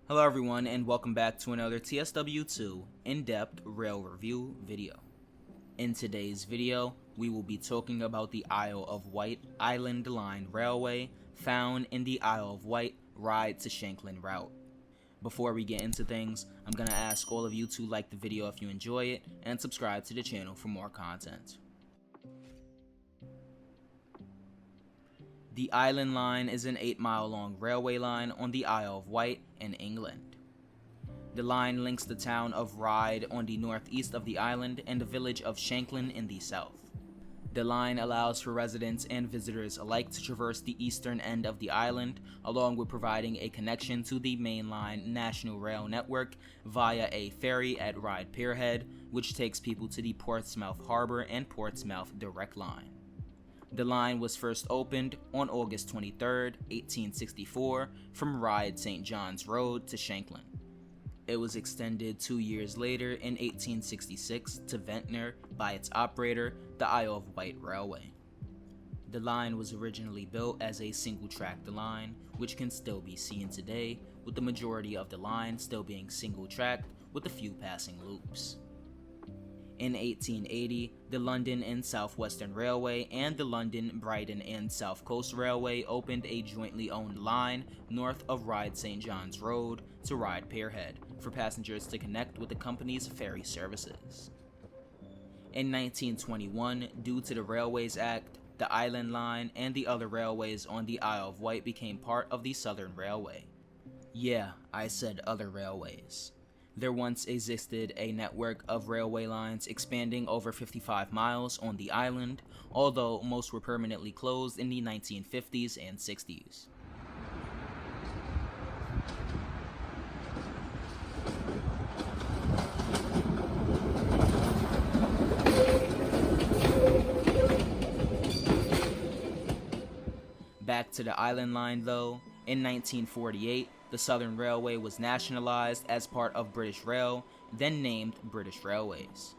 Hello everyone and welcome back to another TSW2 in-depth rail review video. In today's video, we will be talking about the Isle of Wight Island Line Railway found in the Isle of Wight Ryde to Shanklin route. Before we get into things, I'm going to ask all of you to like the video if you enjoy it and subscribe to the channel for more content. The Island Line is an 8-mile long railway line on the Isle of Wight in England. The line links the town of Ryde on the northeast of the island and the village of Shanklin in the south. The line allows for residents and visitors alike to traverse the eastern end of the island, along with providing a connection to the mainline national rail network via a ferry at Ryde Pierhead, which takes people to the Portsmouth Harbor and Portsmouth Direct Line. The line was first opened on August 23, 1864, from Ryde St. John's Road to Shanklin. It was extended 2 years later in 1866 to Ventnor by its operator, the Isle of Wight Railway. The line was originally built as a single-tracked line, which can still be seen today, with the majority of the line still being single-tracked with a few passing loops. In 1880, the London and South Western Railway and the London, Brighton and South Coast Railway opened a jointly owned line north of Ryde St. John's Road to Ryde Pierhead for passengers to connect with the company's ferry services. In 1921, due to the Railways Act, the Island Line and the other railways on the Isle of Wight became part of the Southern Railway. Yeah, I said other railways. There once existed a network of railway lines expanding over 55 miles on the island, although most were permanently closed in the 1950s and 60s. Back to the Island Line though, in 1948, the Southern Railway was nationalized as part of British Rail, then named British Railways.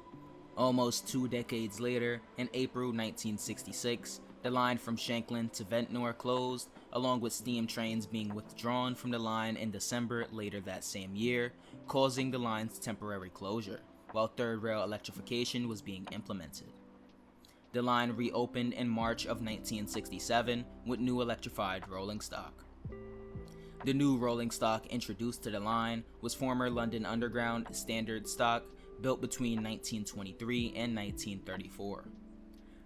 Almost 2 decades later, in April 1966, the line from Shanklin to Ventnor closed, along with steam trains being withdrawn from the line in December later that same year, causing the line's temporary closure, while third rail electrification was being implemented. The line reopened in March of 1967 with new electrified rolling stock. The new rolling stock introduced to the line was former London Underground standard stock built between 1923 and 1934.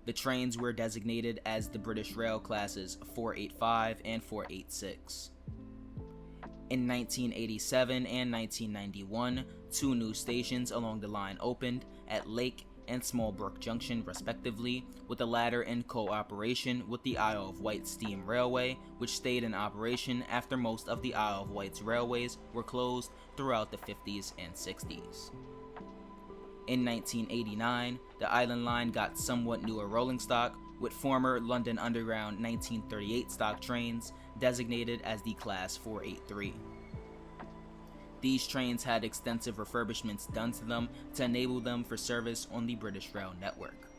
The trains were designated as the British Rail classes 485 and 486. In 1987 and 1991, 2 new stations along the line opened at Lake and Smallbrook Junction respectively, with the latter in cooperation with the Isle of Wight Steam Railway, which stayed in operation after most of the Isle of Wight's railways were closed throughout the 50s and 60s. In 1989, the Island Line got somewhat newer rolling stock, with former London Underground 1938 stock trains designated as the Class 483. These trains had extensive refurbishments done to them to enable them for service on the British Rail network.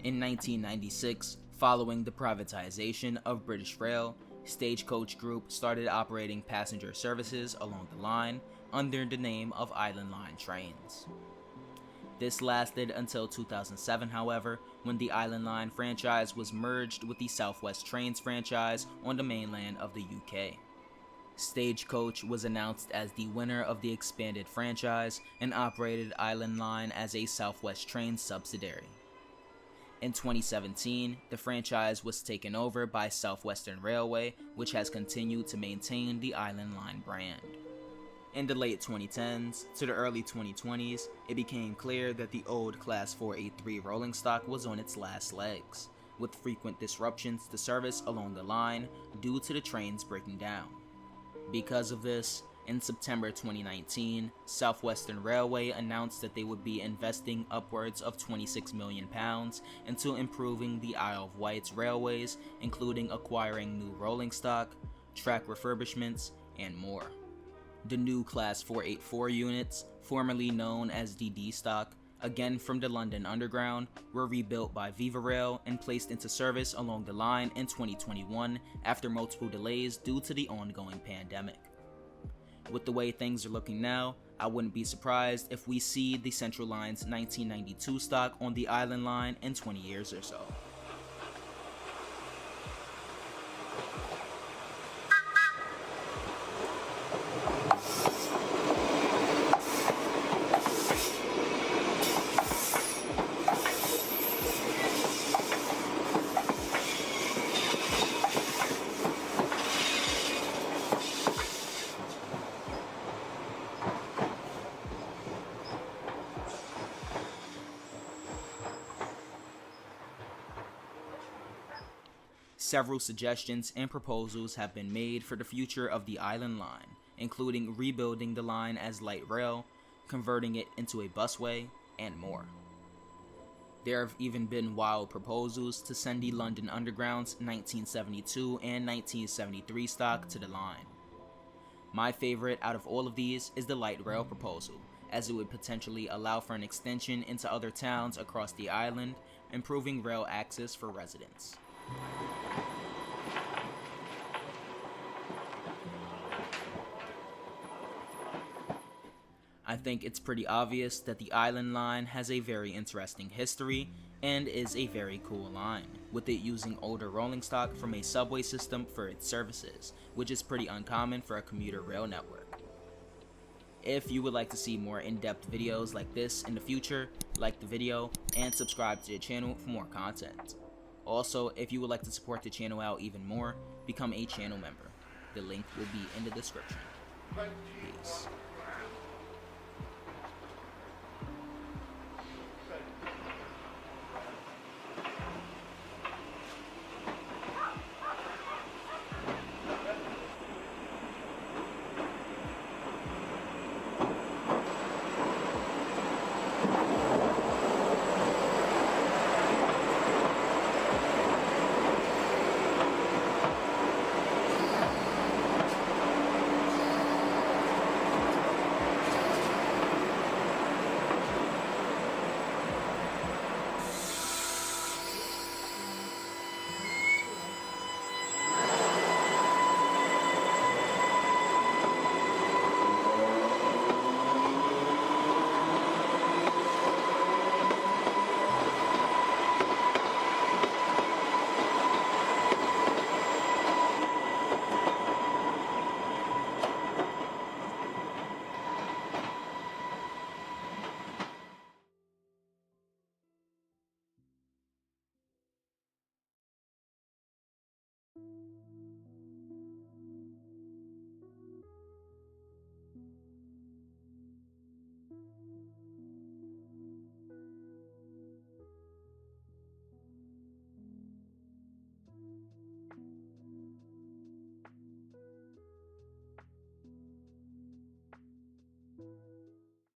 In 1996, following the privatization of British Rail, Stagecoach Group started operating passenger services along the line under the name of Island Line Trains. This lasted until 2007, however, when the Island Line franchise was merged with the South West Trains franchise on the mainland of the UK. Stagecoach was announced as the winner of the expanded franchise and operated Island Line as a South West Trains subsidiary. In 2017, the franchise was taken over by Southwestern Railway, which has continued to maintain the Island Line brand. In the late 2010s to the early 2020s, it became clear that the old Class 483 rolling stock was on its last legs, with frequent disruptions to service along the line due to the trains breaking down. Because of this, in September 2019, Southwestern Railway announced that they would be investing upwards of £26 million into improving the Isle of Wight's railways, including acquiring new rolling stock, track refurbishments, and more. The new Class 484 units, formerly known as the D stock, again from the London Underground, were rebuilt by Viva Rail and placed into service along the line in 2021 after multiple delays due to the ongoing pandemic. With the way things are looking now, I wouldn't be surprised if we see the Central Line's 1992 stock on the Island Line in 20 years or so. Several suggestions and proposals have been made for the future of the Island Line, including rebuilding the line as light rail, converting it into a busway, and more. There have even been wild proposals to send the London Underground's 1972 and 1973 stock to the line. My favorite out of all of these is the light rail proposal, as it would potentially allow for an extension into other towns across the island, improving rail access for residents. I think it's pretty obvious that the Island Line has a very interesting history and is a very cool line, with it using older rolling stock from a subway system for its services, which is pretty uncommon for a commuter rail network. If you would like to see more in-depth videos like this in the future, like the video and subscribe to the channel for more content. Also, if you would like to support the channel out even more, become a channel member. The link will be in the description. Peace.